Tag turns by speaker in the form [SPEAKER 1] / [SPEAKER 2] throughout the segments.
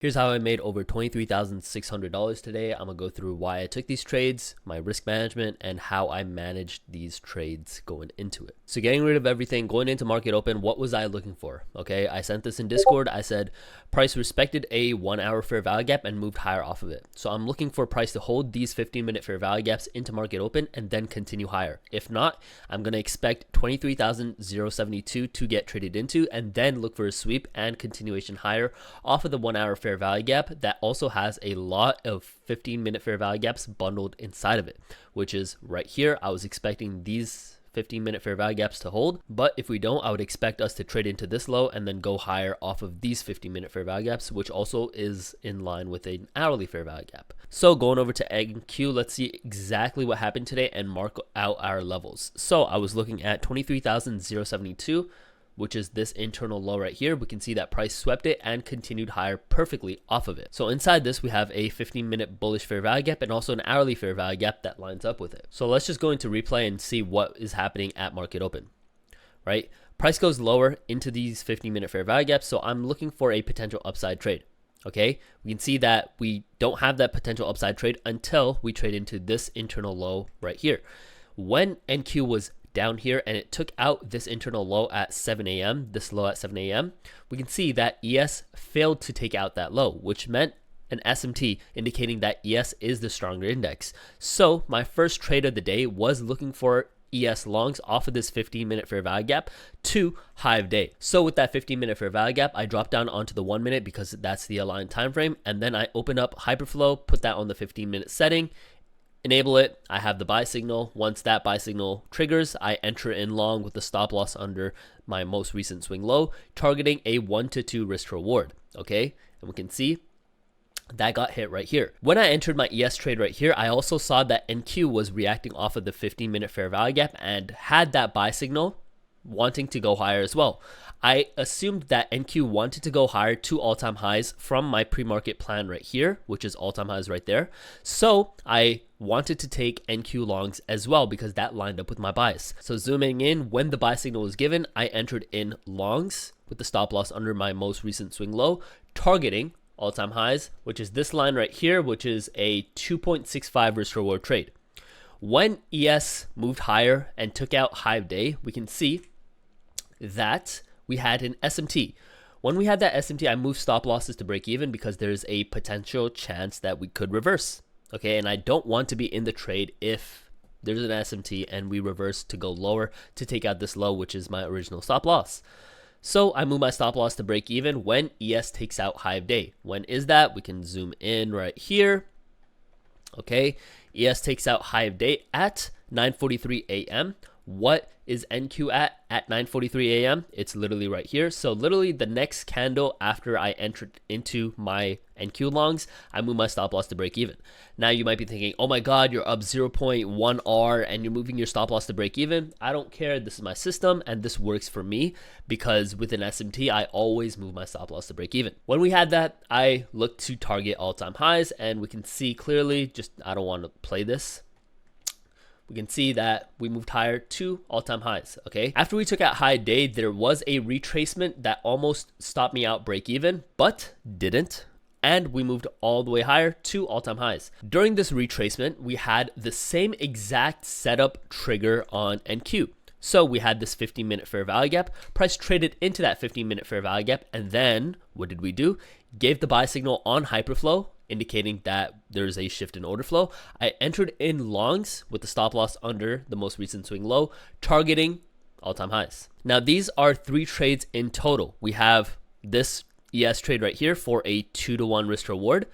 [SPEAKER 1] Here's how I made over $23,600 today. I'm gonna go through why I took these trades, my risk management, and how I managed these trades going into it. So getting rid of everything, going into market open, what was I looking for? Okay, I sent this in Discord. I said price respected a 1 hour fair value gap and moved higher off of it. So I'm looking for price to hold these 15-minute fair value gaps into market open and then continue higher. If not, I'm gonna expect 23,072 to get traded into and then look for a sweep and continuation higher off of the 1 hour fair value gap that also has a lot of 15-minute fair value gaps bundled inside of it, which is right here. I was expecting these 15-minute fair value gaps to hold, but if we don't, I would expect us to trade into this low and then go higher off of these 15-minute fair value gaps, which also is in line with an hourly fair value gap. So going over to NQ, let's see exactly what happened today and mark out our levels. So I was looking at 23,072, which is this internal low right here. We can see that price swept it and continued higher perfectly off of it. So inside this, we have a 15-minute bullish fair value gap and also an hourly fair value gap that lines up with it. So let's just go into replay and see what is happening at market open, right? Price goes lower into these 15-minute fair value gaps. So I'm looking for a potential upside trade. Okay, we can see that we don't have that potential upside trade until we trade into this internal low right here. When NQ was down here and it took out this internal low at 7 a.m., this low at 7 a.m., we can see that ES failed to take out that low, which meant an SMT, indicating that ES is the stronger index. So my first trade of the day was looking for ES longs off of this 15-minute fair value gap to high of day. So with that 15-minute fair value gap, I dropped down onto the 1 minute because that's the aligned time frame, and then I opened up Hyperflow, put that on the 15-minute setting, enable it. I have the buy signal. Once that buy signal triggers, I enter in long with the stop loss under my most recent swing low, targeting a 1 to 2 risk reward. Okay, and we can see that got hit right here. When I entered my ES trade right here, I also saw that NQ was reacting off of the 15-minute fair value gap and had that buy signal wanting to go higher as well. I assumed that NQ wanted to go higher to all-time highs from my pre-market plan right here, which is all-time highs right there. So I wanted to take NQ longs as well because that lined up with my bias. So zooming in, when the buy signal was given, I entered in longs with the stop loss under my most recent swing low, targeting all-time highs, which is this line right here, which is a 2.65 risk reward trade. When ES moved higher and took out high of day, we can see that we had an SMT. When we had that SMT, I moved stop losses to break even because there's a potential chance that we could reverse. Okay, and I don't want to be in the trade if there's an SMT and we reverse to go lower to take out this low, which is my original stop loss. So I move my stop loss to break even when ES takes out high of day. When is that? We can zoom in right here. Okay, ES takes out high of day at 9:43 a.m. What is NQ at 9:43 a.m.? It's literally right here. So literally the next candle after I entered into my NQ longs, I move my stop loss to break even. Now you might be thinking, oh my God, you're up 0.1 R and you're moving your stop loss to break even. I don't care. This is my system and this works for me because with an SMT, I always move my stop loss to break even. When we had that, I looked to target all-time highs and we can see clearly, just I don't want to play this. We can see that we moved higher to all-time highs, okay? After we took out high day, there was a retracement that almost stopped me out break even, but didn't. And we moved all the way higher to all-time highs. During this retracement, we had the same exact setup trigger on NQ. So we had this 15-minute fair value gap, price traded into that 15-minute fair value gap, and then what did we do? Gave the buy signal on Hyperflow, indicating that there's a shift in order flow. I entered in longs with the stop loss under the most recent swing low, targeting all-time highs. Now these are 3 trades in total. We have this ES trade right here for a 2-to-1 risk reward.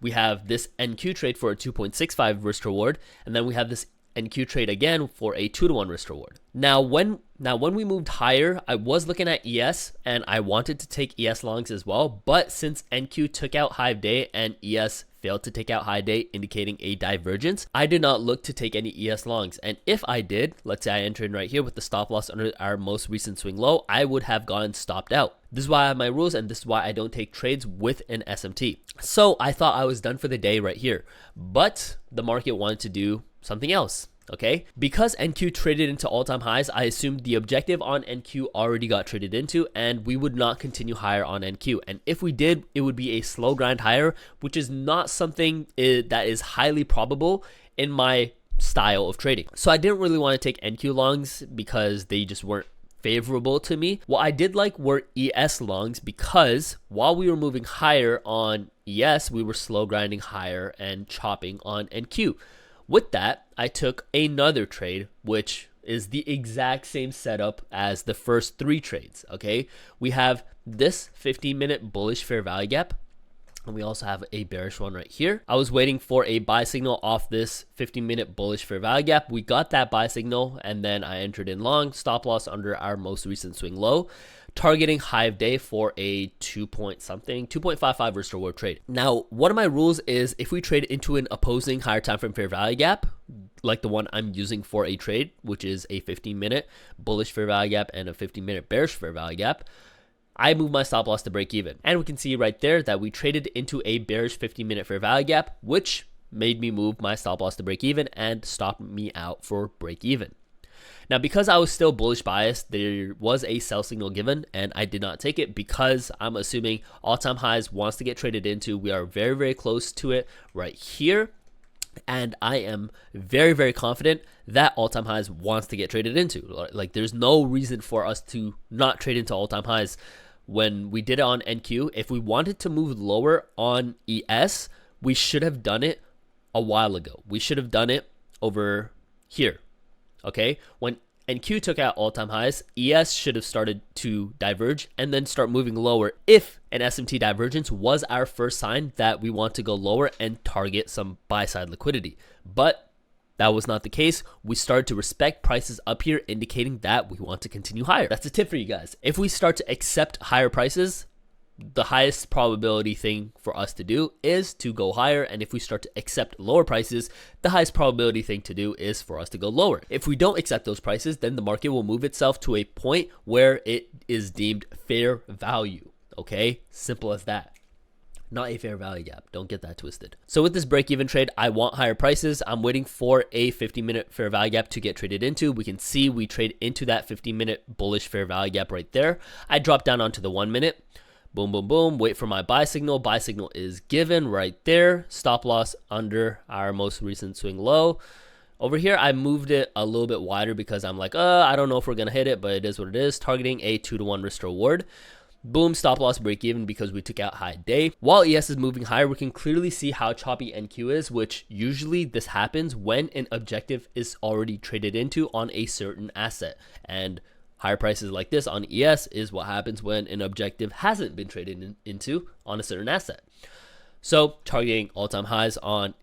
[SPEAKER 1] We have this NQ trade for a 2.65 risk reward, and then we have this NQ trade again for a 2-to-1 risk reward. Now when we moved higher, I was looking at ES and I wanted to take ES longs as well, but since NQ took out high of day and ES failed to take out high day, indicating a divergence, I did not look to take any ES longs. And if I did, let's say I entered in right here with the stop loss under our most recent swing low, I would have gone stopped out. This is why I have my rules and this is why I don't take trades with an SMT. So I thought I was done for the day right here, but the market wanted to do something else. Okay, because NQ traded into all-time highs, I assumed the objective on NQ already got traded into and we would not continue higher on NQ. And if we did, it would be a slow grind higher, which is not something that is highly probable in my style of trading. So I didn't really want to take NQ longs because they just weren't favorable to me. What I did like were ES longs because while we were moving higher on ES, we were slow grinding higher and chopping on NQ. With that, I took another trade, which is the exact same setup as the first 3 trades, okay? We have this 15-minute bullish fair value gap, and we also have a bearish one right here. I was waiting for a buy signal off this 15-minute bullish fair value gap. We got that buy signal, and then I entered in long, stop loss under our most recent swing low, targeting high of day for a 2.55 risk reward trade. Now, one of my rules is if we trade into an opposing higher time frame fair value gap, like the one I'm using for a trade, which is a 15-minute bullish fair value gap and a 15-minute bearish fair value gap, I move my stop loss to break even. And we can see right there that we traded into a bearish 15-minute fair value gap, which made me move my stop loss to break even and stopped me out for break even. Now, because I was still bullish biased, there was a sell signal given and I did not take it because I'm assuming all-time highs wants to get traded into. We are very, very close to it right here. And I am very, very confident that all-time highs wants to get traded into. Like, there's no reason for us to not trade into all-time highs. When we did it on NQ, if we wanted to move lower on ES, we should have done it a while ago. We should have done it over here. Okay, when NQ took out all-time highs, ES should have started to diverge and then start moving lower if an SMT divergence was our first sign that we want to go lower and target some buy-side liquidity. But that was not the case. We started to respect prices up here, indicating that we want to continue higher. That's a tip for you guys. If we start to accept higher prices, the highest probability thing for us to do is to go higher. And if we start to accept lower prices, the highest probability thing to do is for us to go lower. If we don't accept those prices, then the market will move itself to a point where it is deemed fair value. Okay, simple as that. Not a fair value gap. Don't get that twisted. So with this break-even trade, I want higher prices. I'm waiting for a 50-minute fair value gap to get traded into. We can see we trade into that 50-minute bullish fair value gap right there. I drop down onto the 1 minute. Boom, boom, boom. Wait for my buy signal. Buy signal is given right there. Stop loss under our most recent swing low. Over here, I moved it a little bit wider because I'm like, I don't know if we're going to hit it, but it is what it is. Targeting a 2-to-1 risk reward. Boom, stop loss break even because we took out high day. While ES is moving higher, we can clearly see how choppy NQ is, which usually this happens when an objective is already traded into on a certain asset. And higher prices like this on ES is what happens when an objective hasn't been traded into on a certain asset. So targeting all-time highs on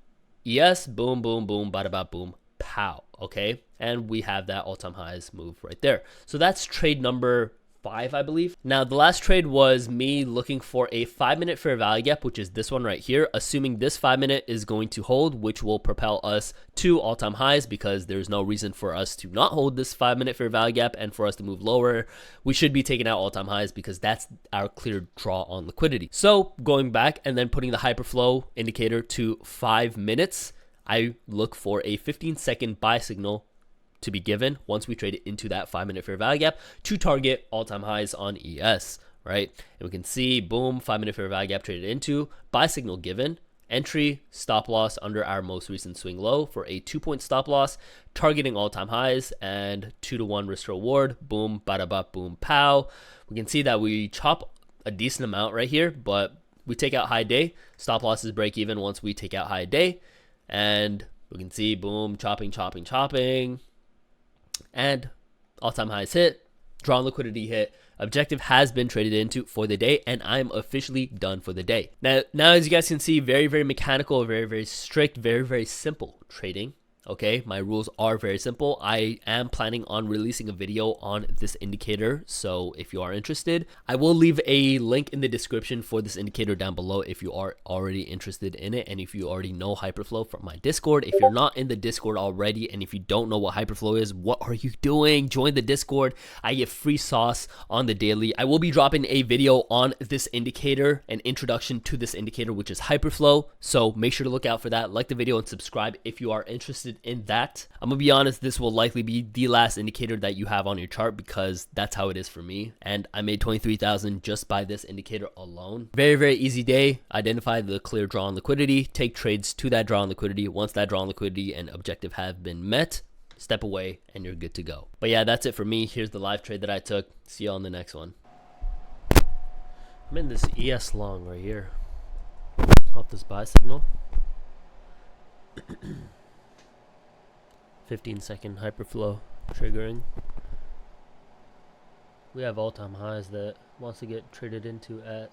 [SPEAKER 1] ES, boom, boom, boom, bada bada boom, pow, okay? And we have that all-time highs move right there. So that's trade number 5, I believe. Now, the last trade was me looking for a 5-minute fair value gap, which is this one right here, assuming this 5-minute is going to hold, which will propel us to all-time highs because there's no reason for us to not hold this 5-minute fair value gap and for us to move lower. We should be taking out all-time highs because that's our clear draw on liquidity. So going back and then putting the hyperflow indicator to 5 minutes, I look for a 15-second buy signal to be given once we trade it into that 5-minute fair value gap to target all-time highs on ES, right? And we can see, boom, 5-minute fair value gap traded into, buy signal given, entry, stop loss under our most recent swing low for a 2-point stop loss, targeting all-time highs and 2-to-1 risk reward, boom, bada bada boom, pow. We can see that we chop a decent amount right here, but we take out high day, stop losses break even once we take out high day, and we can see, boom, chopping, chopping, chopping, and all-time highs hit, drawn liquidity hit, objective has been traded into for the day, and I'm officially done for the day. Now as you guys can see, very, very mechanical, very, very strict, very, very simple trading. Okay, my rules are very simple. I am planning on releasing a video on this indicator, so if you are interested, I will leave a link in the description for this indicator down below if you are already interested in it and if you already know Hyperflow from my Discord. If you're not in the Discord already and if you don't know what Hyperflow is, what are you doing? Join the Discord. I get free sauce on the daily. I will be dropping a video on this indicator, an introduction to this indicator, which is Hyperflow, so make sure to look out for that. Like the video and subscribe if you are interested interested in that. I'm gonna be honest, this will likely be the last indicator that you have on your chart because that's how it is for me. And I made 23,000 just by this indicator alone. Very, very easy day. Identify the clear draw on liquidity, take trades to that draw on liquidity. Once that draw on liquidity and objective have been met, step away and you're good to go. But yeah, that's it for me. Here's the live trade that I took. See you on the next one. I'm in this ES long right here off this buy signal. 15-second hyperflow triggering. We have all-time highs that wants to get traded into at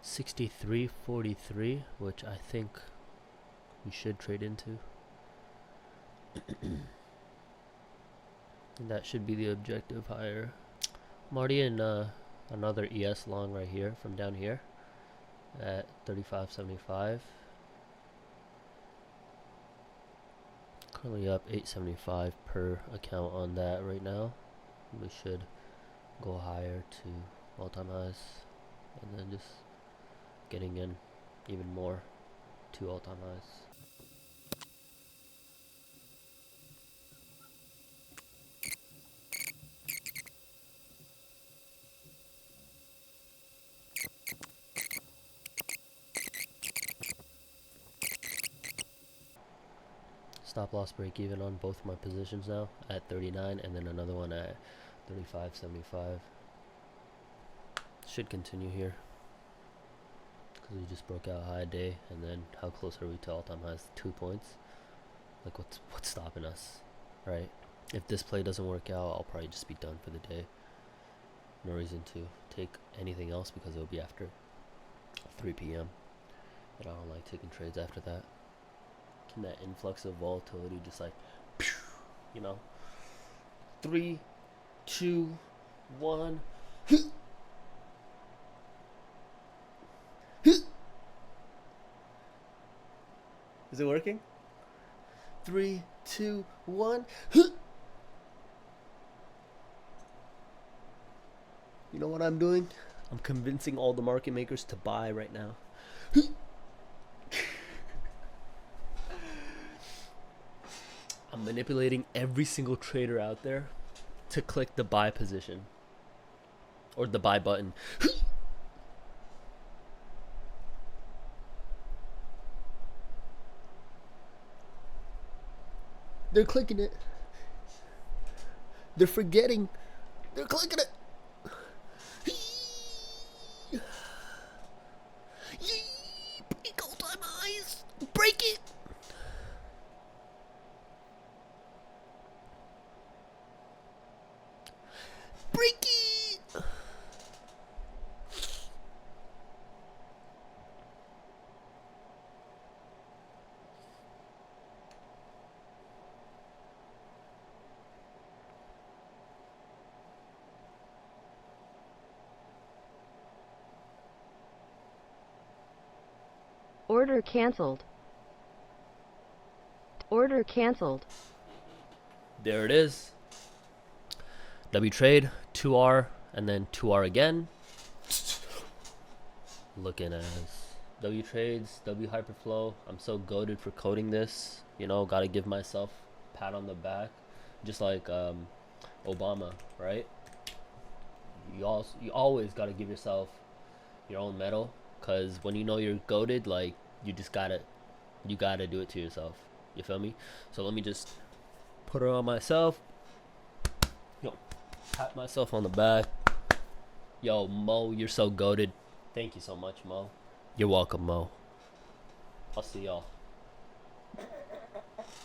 [SPEAKER 1] 63.43, which I think we should trade into. And that should be the objective higher. I'm already in another ES long right here from down here at 35.75. Currently up 875 per account on that right now. We should go higher to all-time highs and then just getting in even more to all-time highs. Stop loss break even on both my positions now at 39 and then another one at 35.75. Should continue here because we just broke out high day, and then how close are we to all-time highs? 2 points. Like what's stopping us, right? If this play doesn't work out, I'll probably just be done for the day. No reason to take anything else because it'll be after 3 p.m. and I don't like taking trades after that. Can that influx of volatility just like, you know, 3, 2, 1. Is it working? 3, 2, 1. You know what I'm doing? I'm convincing all the market makers to buy right now. I'm manipulating every single trader out there to click the buy position or the buy button. They're clicking it. They're forgetting. They're clicking it. Break all-time highs. Break it. Break it.
[SPEAKER 2] Order canceled. Order canceled.
[SPEAKER 1] There it is. W trade, 2R, and then 2R again. Looking as W trades, W hyperflow. I'm so goated for coding this. You know, gotta give myself a pat on the back. Just like Obama, right? You always gotta give yourself your own medal, because when you know you're goated, like you gotta do it to yourself. You feel me? So let me just put it on myself. Yo, pat myself on the back. Yo, Mo, you're so goated. Thank you so much, Mo. You're welcome, Mo. I'll see y'all.